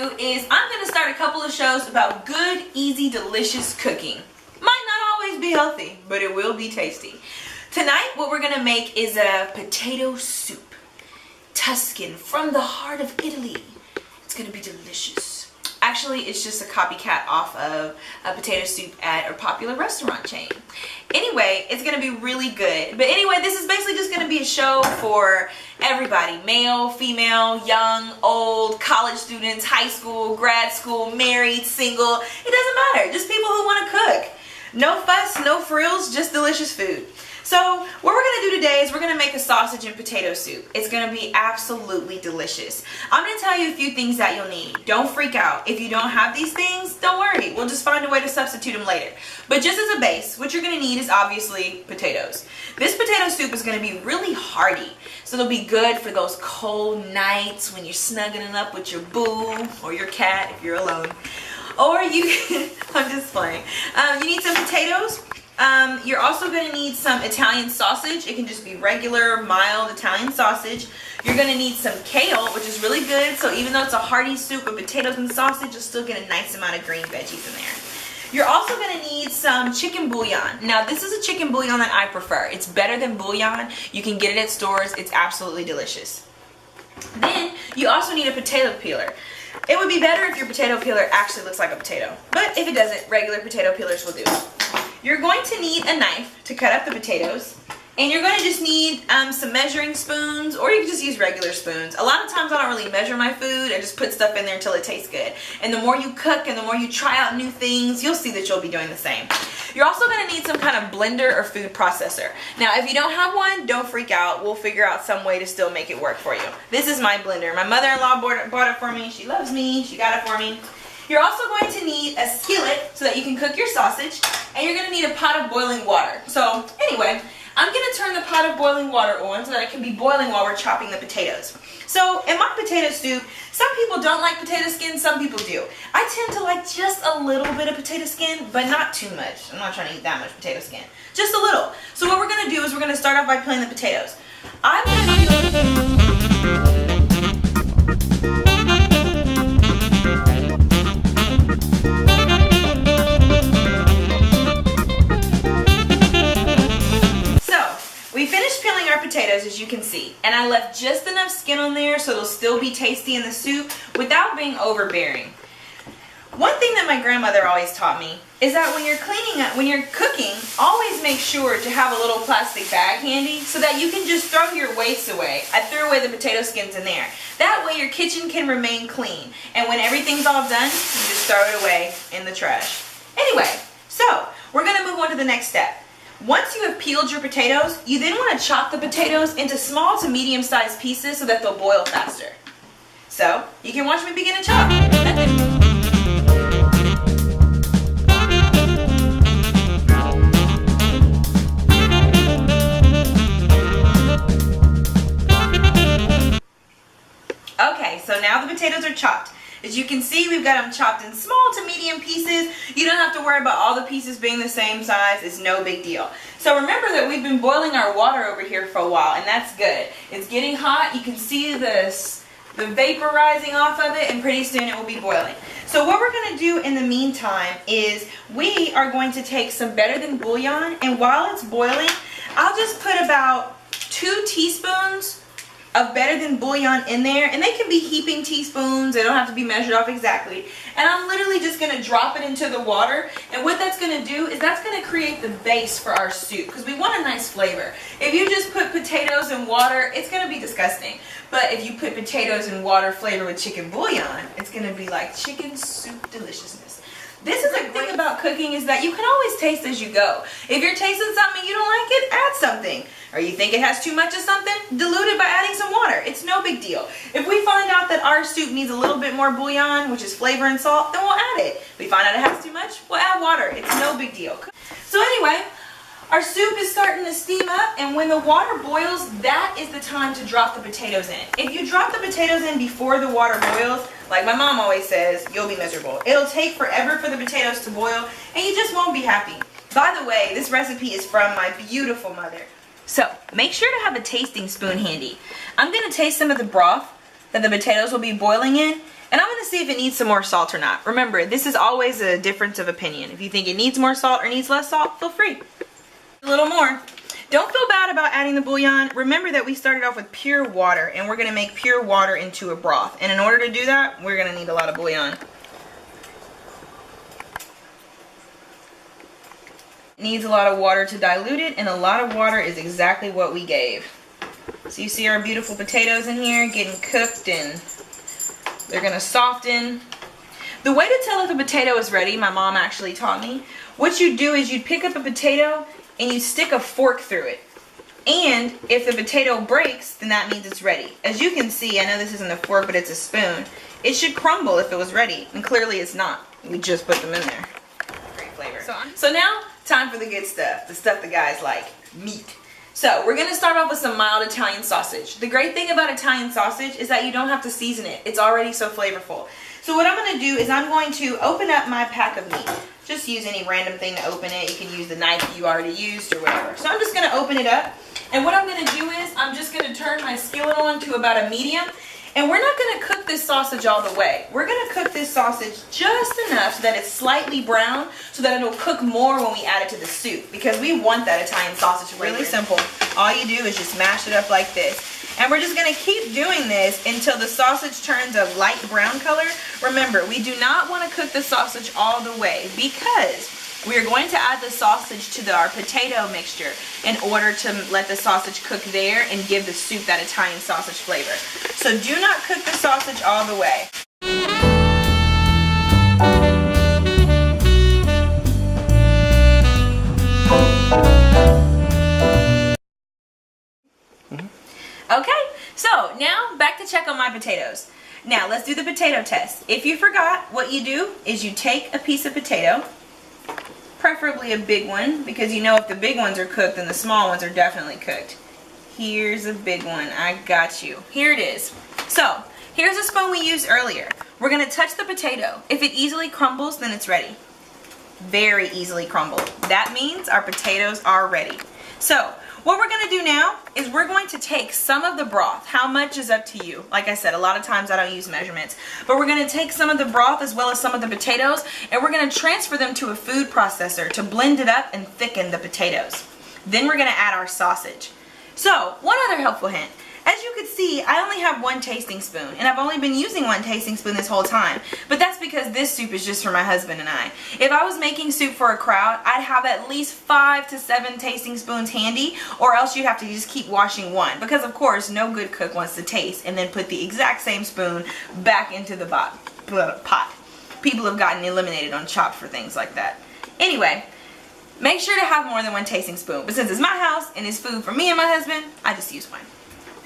do is I'm going to start a couple of shows about good, easy, delicious cooking. Might not always be healthy, but it will be tasty. Tonight, what we're going to make is a potato soup. Tuscan, from the heart of Italy. It's going to be delicious. Actually, it's just a copycat off of a potato soup at a popular restaurant chain. Anyway, it's going to be really good. But anyway, this is basically just going to be a show for everybody. Male, female, young, old, college students, high school, grad school, married, single. It doesn't matter. Just people who want to cook. No fuss, no frills, just delicious food. So what we're going to do today is we're going to make a sausage and potato soup. It's going to be absolutely delicious. I'm going to tell you a few things that you'll need. Don't freak out. If you don't have these things, don't worry. We'll just find a way to substitute them later. But just as a base, what you're going to need is obviously potatoes. This potato soup is going to be really hearty. So it'll be good for those cold nights when you're snuggling up with your boo or your cat if you're alone. Or you can, I'm just playing. You need some potatoes. You're also going to need some Italian sausage. It can just be regular, mild Italian sausage. You're going to need some kale, which is really good. So even though it's a hearty soup with potatoes and sausage, you'll still get a nice amount of green veggies in there. You're also going to need some chicken bouillon. Now, this is a chicken bouillon that I prefer. It's better than bouillon. You can get it at stores. It's absolutely delicious. Then, you also need a potato peeler. It would be better if your potato peeler actually looks like a potato. But if it doesn't, regular potato peelers will do. You're going to need a knife to cut up the potatoes. And you're going to just need some measuring spoons, or you can just use regular spoons. A lot of times I don't really measure my food. I just put stuff in there until it tastes good. And the more you cook and the more you try out new things, you'll see that you'll be doing the same. You're also going to need some kind of blender or food processor. Now, if you don't have one, don't freak out. We'll figure out some way to still make it work for you. This is my blender. My mother-in-law bought it for me. She loves me. She got it for me. You're also going to need a skillet so that you can cook your sausage. And you're going to need a pot of boiling water. So, anyway, I'm going to turn the pot of boiling water on so that it can be boiling while we're chopping the potatoes. So, in my potato soup, some people don't like potato skin, some people do. I tend to like just a little bit of potato skin, but not too much. I'm not trying to eat that much potato skin. Just a little. So what we're going to do is we're going to start off by peeling the potatoes. I'm going to potatoes, as you can see, and I left just enough skin on there so it'll still be tasty in the soup without being overbearing. One thing that my grandmother always taught me is that when you're cooking, always make sure to have a little plastic bag handy so that you can just throw your waste away. I threw away the potato skins in there. That way your kitchen can remain clean, and when everything's all done, you just throw it away in the trash. Anyway, so we're going to move on to the next step. Once you have peeled your potatoes, you then want to chop the potatoes into small to medium-sized pieces so that they'll boil faster. So, you can watch me begin to chop. Okay, so now the potatoes are chopped. As you can see, we've got them chopped in small to medium pieces. You don't have to worry about all the pieces being the same size. It's no big deal. So remember that we've been boiling our water over here for a while, and that's good. It's getting hot. You can see the vapor rising off of it, and pretty soon it will be boiling. So what we're going to do in the meantime is we are going to take some Better Than bouillon, and while it's boiling, I'll just put about 2 teaspoons of Better Than bouillon in there, and they can be heaping teaspoons. They don't have to be measured off exactly. And I'm literally just going to drop it into the water, and what that's going to do is that's going to create the base for our soup, because we want a nice flavor. If you just put potatoes and water, it's going to be disgusting. But if you put potatoes and water flavored with chicken bouillon, it's going to be like chicken soup deliciousness. This is a great thing about cooking, is that you can always taste as you go. If you're tasting something you don't like it, add something. Or you think it has too much of something, dilute it by adding some water. It's no big deal. If we find out that our soup needs a little bit more bouillon, which is flavor and salt, then we'll add it. If we find out it has too much, we'll add water. It's no big deal. So anyway, our soup is starting to steam up, and when the water boils, that is the time to drop the potatoes in. If you drop the potatoes in before the water boils, like my mom always says, you'll be miserable. It'll take forever for the potatoes to boil, and you just won't be happy. By the way, this recipe is from my beautiful mother. So, make sure to have a tasting spoon handy. I'm going to taste some of the broth that the potatoes will be boiling in, And I'm gonna see if it needs some more salt or not. Remember, this is always a difference of opinion. If you think it needs more salt or needs less salt, feel free. A little more. Don't feel bad about adding the bouillon. Remember that we started off with pure water, and we're gonna make pure water into a broth. And in order to do that, we're gonna need a lot of bouillon. It needs a lot of water to dilute it, and a lot of water is exactly what we gave. So you see our beautiful potatoes in here getting cooked, and they're gonna soften. The way to tell if a potato is ready, my mom actually taught me, what you do is you pick up a potato and you stick a fork through it. And if the potato breaks, then that means it's ready. As you can see, I know this isn't a fork, but it's a spoon. It should crumble if it was ready, and clearly it's not. We just put them in there. Great flavor. So now, time for the good stuff, the stuff the guys like, meat. So we're gonna start off with some mild Italian sausage. The great thing about Italian sausage is that you don't have to season it. It's already so flavorful. So what I'm gonna do is I'm going to open up my pack of meat. Just use any random thing to open it. You can use the knife you already used or whatever. So I'm just gonna open it up. And what I'm gonna do is I'm just gonna turn my skillet on to about a medium. And we're not gonna cook this sausage all the way. We're gonna cook this sausage just enough so that it's slightly brown, so that it'll cook more when we add it to the soup, because we want that Italian sausage flavor. Really simple. All you do is just mash it up like this. And we're just gonna keep doing this until the sausage turns a light brown color. Remember, we do not wanna cook the sausage all the way, because we are going to add the sausage to our potato mixture in order to let the sausage cook there and give the soup that Italian sausage flavor. So do not cook the sausage all the way. Okay, so now back to check on my potatoes. Now let's do the potato test. If you forgot, what you do is you take a piece of potato, preferably a big one, because you know if the big ones are cooked, then the small ones are definitely cooked. Here's a big one. I got you. Here it is. So, here's a spoon we used earlier. We're going to touch the potato. If it easily crumbles, then it's ready. Very easily crumbled. That means our potatoes are ready. So, what we're going to do now is we're going to take some of the broth. How much is up to you. Like I said, a lot of times I don't use measurements. But we're going to take some of the broth as well as some of the potatoes, and we're going to transfer them to a food processor to blend it up and thicken the potatoes. Then we're going to add our sausage. So, one other helpful hint. As you can see, I only have one tasting spoon, and I've only been using one tasting spoon this whole time. But that's because this soup is just for my husband and I. If I was making soup for a crowd, I'd have at least 5 to 7 tasting spoons handy, or else you'd have to just keep washing one. Because of course, no good cook wants to taste and then put the exact same spoon back into the pot. People have gotten eliminated on Chopped for things like that. Anyway, make sure to have more than one tasting spoon. But since it's my house and it's food for me and my husband, I just use one.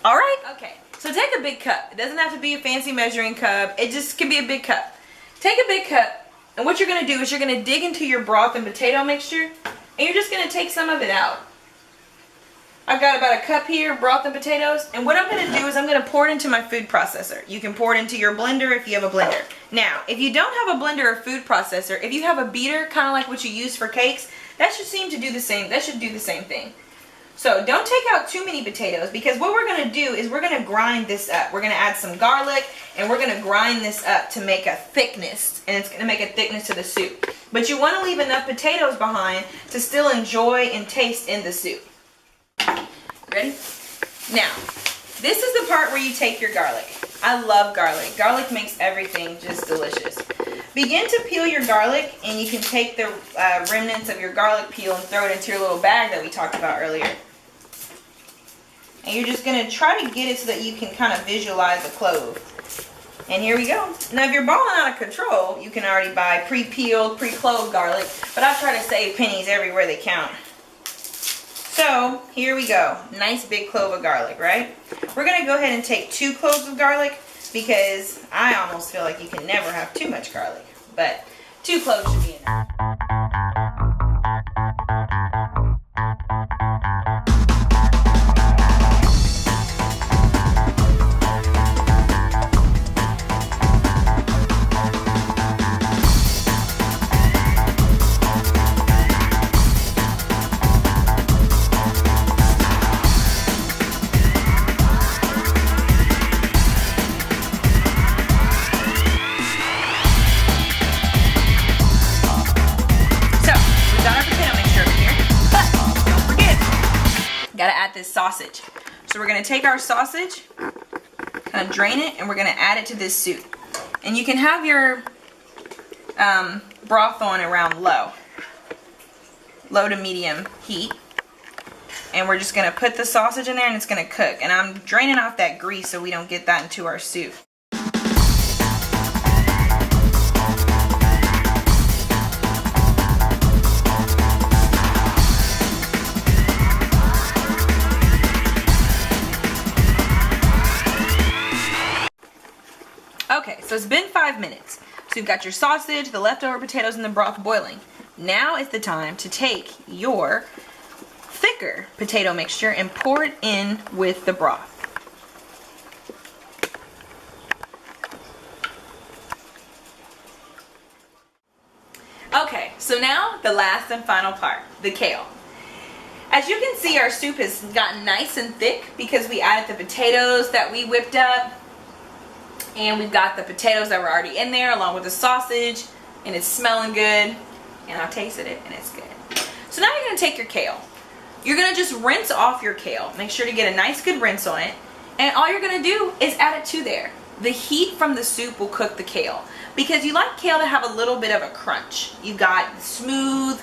Alright? Okay. So take a big cup. It doesn't have to be a fancy measuring cup. It just can be a big cup. Take a big cup, and what you're going to do is you're going to dig into your broth and potato mixture, and you're just going to take some of it out. I've got about a cup here, broth and potatoes, and what I'm going to do is I'm going to pour it into my food processor. You can pour it into your blender if you have a blender. Now, if you don't have a blender or food processor, if you have a beater, kind of like what you use for cakes, that should seem to do the same. That should do the same thing. So don't take out too many potatoes, because what we're going to do is we're going to grind this up. We're going to add some garlic, and we're going to grind this up to make a thickness, and it's going to make a thickness to the soup. But you want to leave enough potatoes behind to still enjoy and taste in the soup. Ready? Now, this is the part where you take your garlic. I love garlic. Garlic makes everything just delicious. Begin to peel your garlic, and you can take the remnants of your garlic peel and throw it into your little bag that we talked about earlier. And you're just going to try to get it so that you can kind of visualize a clove. And here we go. Now, if you're balling out of control, you can already buy pre-peeled, pre-cloved garlic, but I try to save pennies everywhere they count. So, here we go. Nice big clove of garlic, right? We're going to go ahead and take 2 cloves of garlic, because I almost feel like you can never have too much garlic. But 2 cloves should be enough. add this sausage. So we're gonna take our sausage, kind of drain it, and we're gonna add it to this soup. And you can have your broth on around low to medium heat. And we're just gonna put the sausage in there and it's gonna cook. And I'm draining off that grease so we don't get that into our soup. Okay, so it's been 5 minutes. So you've got your sausage, the leftover potatoes, and the broth boiling. Now is the time to take your thicker potato mixture and pour it in with the broth. Okay, so now the last and final part, the kale. As you can see, our soup has gotten nice and thick because we added the potatoes that we whipped up. And we've got the potatoes that were already in there along with the sausage, and it's smelling good, and I've tasted it and it's good. So now you're going to take your kale. You're going to just rinse off your kale. Make sure to get a nice good rinse on it, and all you're going to do is add it to there. The heat from the soup will cook the kale because you like kale to have a little bit of a crunch. You've got the smooth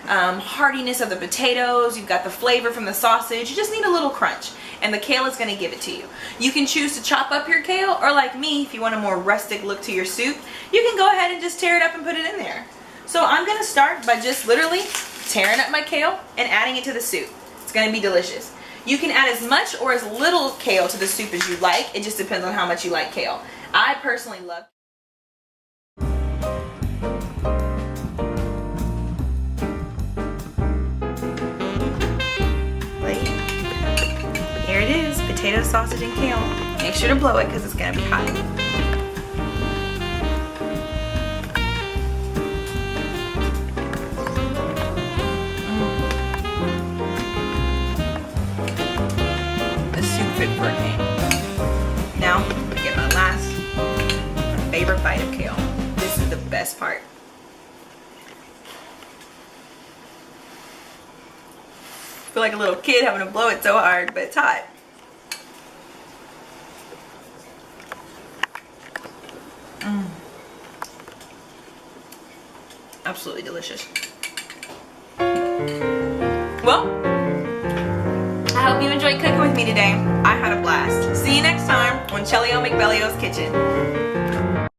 hardiness of the potatoes, you've got the flavor from the sausage, you just need a little crunch. And the kale is going to give it to you. You can choose to chop up your kale, or like me, if you want a more rustic look to your soup, you can go ahead and just tear it up and put it in there. So I'm going to start by just literally tearing up my kale and adding it to the soup. It's going to be delicious. You can add as much or as little kale to the soup as you like. It just depends on how much you like kale. I personally love Here it is, potato, sausage, and kale. Make sure to blow it because it's going to be hot. The soup fit for a king. Now, I get my last, favorite bite of kale. This is the best part. I feel like a little kid having to blow it so hard, but it's hot. Absolutely delicious. Well, I hope you enjoyed cooking with me today. I had a blast. See you next time on Chelliomcbellio's Kitchen.